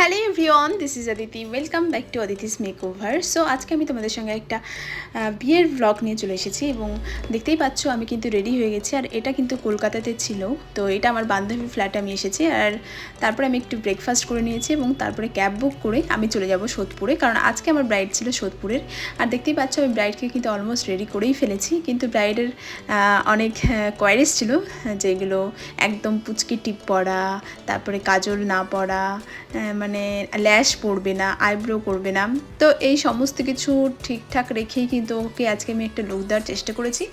Hello everyone, this is Aditi. Welcome back to Aditi's makeover. So আজকে আমি তোমাদের সঙ্গে একটা বিয়ের ব্লগ নিয়ে চলে এসেছি এবং দেখতেই পাচ্ছ আমি কিন্তু রেডি হয়ে গেছি। আর এটা কিন্তু কলকাতাতে ছিল, তো এটা আমার বান্ধবীর ফ্ল্যাটে আমি এসেছি। আর তারপরে আমি একটু ব্রেকফাস্ট করে নিয়েছি এবং তারপরে ক্যাব বুক করে আমি চলে যাব সোদপুরে, কারণ আজকে আমার ব্রাইড ছিল সোদপুরের। আর দেখতেই পাচ্ছ আমি ব্রাইডকে কিন্তু অলমোস্ট রেডি করেই ফেলেছি, কিন্তু ব্রাইডের অনেক কোয়ারিজ ছিল, যেগুলো একদম পুচকি টিপ পরা, তারপরে কাজল না পরা, মানে ল্যাশ পরবে না, আইব্রো করবে না। তো এই সমস্ত কিছু ঠিকঠাক রেখেই কিন্তু ওকে আজকে আমি একটা লুক দেওয়ার চেষ্টা করেছি।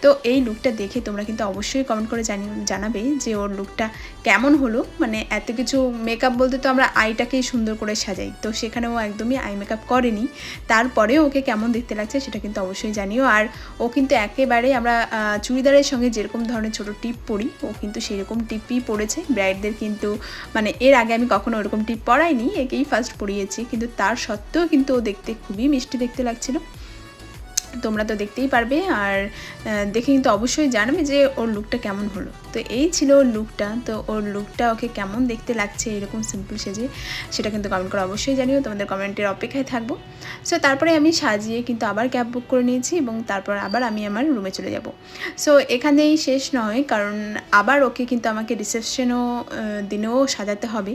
তো এই লুকটা দেখে তোমরা কিন্তু অবশ্যই কমেন্ট করে জানাবে যে ওর লুকটা কেমন হলো। মানে এত কিছু মেকআপ বলতে তো আমরা আইটাকেই সুন্দর করে সাজাই, তো সেখানে ও একদমই আই মেকআপ করেনি। তারপরেও ওকে কেমন দেখতে লাগছে সেটা কিন্তু অবশ্যই জানিও। আর ও কিন্তু একেবারে আমরা চুড়িদারের সঙ্গে যেরকম ধরনের ছোটো টিপ পরি, ও কিন্তু সেরকম টিপই পরেছে ব্রাইডদের। কিন্তু মানে এর আগে আমি কখনো ওরকম টিপ পরাইনি, একেই ফার্স্ট পরিয়েছি, কিন্তু তার সত্ত্বেও কিন্তু ও দেখতে খুবই মিষ্টি দেখতে লাগছিল। তোমরা তো দেখতেই পারবে আর দেখে কিন্তু অবশ্যই জানাবে যে ওর লুকটা কেমন হলো। তো এই ছিল ওর লুকটা। তো ওর লুকটা ওকে কেমন দেখতে লাগছে এরকম সিম্পল সেজে, সেটা কিন্তু কমেন্ট করে অবশ্যই জানিও, তোমাদের কমেন্টের অপেক্ষায় থাকবো। সো তারপরে আমি সাজিয়ে কিন্তু আবার ক্যাব বুক করে নিয়েছি এবং তারপর আবার আমি আমার রুমে চলে যাব। সো এখানেই শেষ নয়, কারণ আবার ওকে কিন্তু আমাকে রিসেপশনও দিনেও সাজাতে হবে।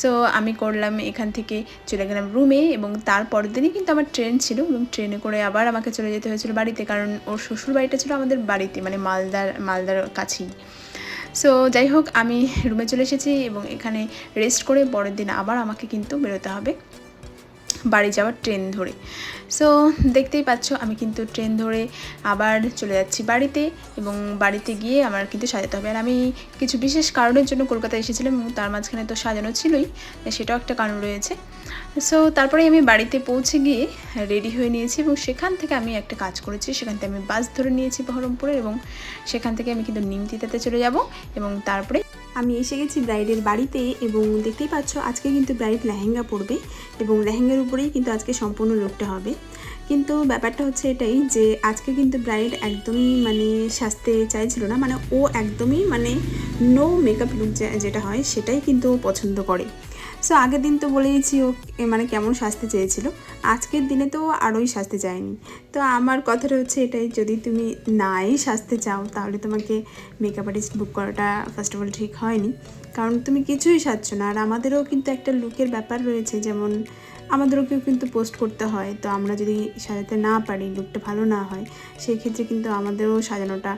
সো আমি করলাম, এখান থেকে চলে গেলাম রুমে এবং তারপরের দিনই কিন্তু আমার ট্রেন ছিল এবং ট্রেনে করে আবার আমাকে চলে যেতে হয়েছিল বাড়িতে, কারণ ওর শ্বশুর বাড়িটা ছিল আমাদের বাড়িতে, মানে মালদার কাছেই। সো যাই হোক, আমি রুমে চলে এসেছি এবং এখানে রেস্ট করে পরের দিন আবার আমাকে কিন্তু বেরোতে হবে বাড়ি যাওয়ার ট্রেন ধরে। সো দেখতেই পাচ্ছ আমি কিন্তু ট্রেন ধরে আবার চলে যাচ্ছি বাড়িতে এবং বাড়িতে গিয়ে আমার কিন্তু সাজাতে হবে। আর আমি কিছু বিশেষ কারণের জন্য কলকাতায় এসেছিলাম এবং তার মাঝখানে তো সাজানো ছিলই, সেটাও একটা কারণ রয়েছে। সো তারপরে আমি বাড়িতে পৌঁছে গিয়ে রেডি হয়ে নিয়েছি এবং সেখান থেকে আমি একটা কাজ করেছি, সেখান থেকে আমি বাস ধরে নিয়েছি বহরমপুরে এবং সেখান থেকে আমি কিন্তু নিমতিতাতে চলে যাব। এবং তারপরে আমি এসে গেছি ব্রাইডের বাড়িতে এবং দেখতেই পাচ্ছ আজকে কিন্তু ব্রাইড লেহেঙ্গা পরবে এবং লেহেঙ্গার উপরেই কিন্তু আজকে সম্পূর্ণ লুকটা হবে। কিন্তু ব্যাপারটা হচ্ছে এটাই যে আজকে কিন্তু ব্রাইড একদমই মানে সাজতে চাইছিল না, মানে ও একদমই মানে নো মেকআপ লুক যেটা হয় সেটাই কিন্তু ও পছন্দ করে। সো আগের দিন তো বলেইছি ও মানে কেমন সাজতে চেয়েছিল, আজকের দিনে তো আরোই সাজতে চায়নি। তো আমার কথাটা হচ্ছে এটাই, যদি তুমি নাই সাজতে চাও তাহলে তোমাকে মেকআপ আর্টিস্ট বুক করাটা ফার্স্ট অফ অল ঠিক হয়নি, কারণ তুমি কিছুই সাজছো না। আর আমাদেরও কিন্তু একটা লুকের ব্যাপার রয়েছে, যেমন আমাদেরকেও কিন্তু পোস্ট করতে হয়। তো আমরা যদি সাজাতে না পারি, লুকটা ভালো না হয়, সেই ক্ষেত্রে কিন্তু আমাদেরও সাজানোটা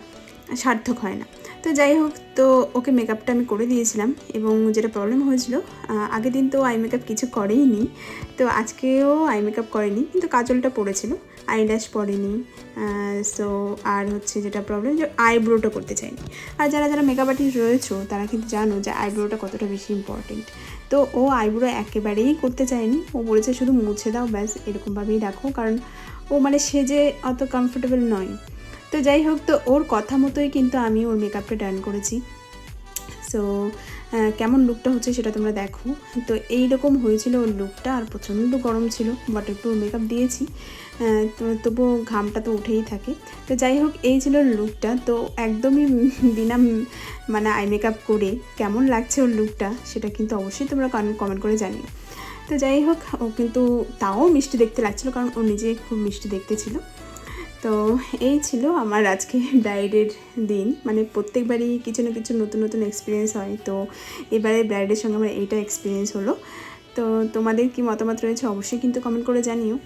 সার্থক হয় না। তো যাই হোক, তো ওকে মেকআপটা আমি করে দিয়েছিলাম এবং যেটা প্রবলেম হয়েছিল, আগের দিন তো আই মেকআপ কিছু করেই নি, তো আজকেও আই মেকআপ করেনি, কিন্তু কাজলটা পড়েছিল, আইল্যাশ পরেনি। সো আর হচ্ছে যেটা প্রবলেম, যে আইব্রোটা করতে চাইনি। আর যারা যারা মেকআপ আর্টিস্ট রয়েছো তারা কিন্তু জানো যে আইব্রোটা কতটা বেশি ইম্পর্টেন্ট। তো ও আইব্রো একেবারেই করতে চায়নি, ও বলেছে শুধু মুছে দাও ব্যাস, এরকমভাবেই রাখো, কারণ ও মানে সেজে অত কমফোর্টেবল নয়। তো যাই হোক, তো ওর কথা মতোই কিন্তু আমি ওর মেকআপটা ডান করেছি। সো কেমন লুকটা হচ্ছে সেটা তোমরা দেখো। তো এইরকম হয়েছিল ওর লুকটা, আর প্রচণ্ড গরম ছিল, ওয়াটারপ্রুফ মেকআপ দিয়েছি, তবুও ঘামটা তো উঠেই থাকে। তো যাই হোক, এই ছিল লুকটা। তো একদমই বিনা মানে আই মেকআপ করে কেমন লাগছে ওর লুকটা সেটা কিন্তু অবশ্যই তোমরা কমেন্ট করে জানিও। তো যাই হোক, ও কিন্তু তাও মিষ্টি দেখতে লাগছিলো, কারণ ও নিজে খুব মিষ্টি দেখতে ছিল। তো এই ছিল আমার আজকে ব্রাইডের দিন। মানে প্রত্যেকবারই কিছু না কিছু নতুন নতুন এক্সপিরিয়েন্স হয়, তো এবারে ব্রাইডের সঙ্গে আমার এইটা এক্সপিরিয়েন্স হলো। তো তোমাদের কি মতামত রয়েছে অবশ্যই কিন্তু কমেন্ট করে জানিও।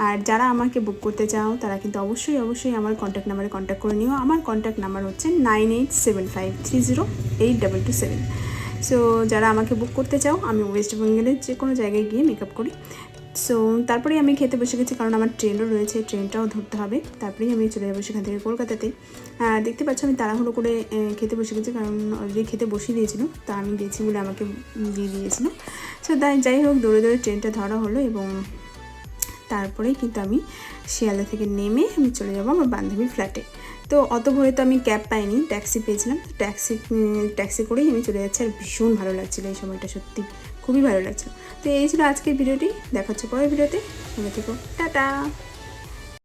আর যারা আমাকে বুক করতে চাও তারা কিন্তু অবশ্যই আমার কন্ট্যাক্ট নাম্বারে কন্ট্যাক্ট করে নিও। আমার কন্ট্যাক্ট নাম্বার হচ্ছে 9875308227। সো যারা আমাকে বুক করতে চাও, আমি ওয়েস্ট বেঙ্গলের যে কোনো জায়গায় গিয়ে মেকআপ করি। সো তারপরেই আমি খেতে বসে গেছি, কারণ আমার ট্রেনও রয়েছে, ট্রেনটাও ধরতে হবে, তারপরেই আমি চলে যাবো সেখান থেকে কলকাতাতে। দেখতে পাচ্ছ আমি তাড়াহুড়ো করে খেতে বসে গেছি, কারণ অলরেডি খেতে বসিয়ে দিয়েছিল, তা আমি গেছি বলে আমাকে দিয়ে দিয়েছিল। সো যাই হোক, দৌড়ে দৌড়ে ট্রেনটা ধরা হলো এবং তারপরেই কিন্তু আমি শিয়ালদা থেকে নেমে আমি চলে যাবো আমার বান্ধবীর ফ্ল্যাটে। তো অত ভোরে তো আমি ক্যাব পাইনি, ট্যাক্সি পেয়েছিলাম, তো ট্যাক্সি করেই আমি চলে যাচ্ছি। আর ভীষণ ভালো লাগছিলো এই সময়টা, সত্যি খুবই ভালো লাগছিলো। তো এই ছিল আজকের ভিডিওটি, দেখা হচ্ছে পরের ভিডিওতে। ভালো থেকো, টাটা।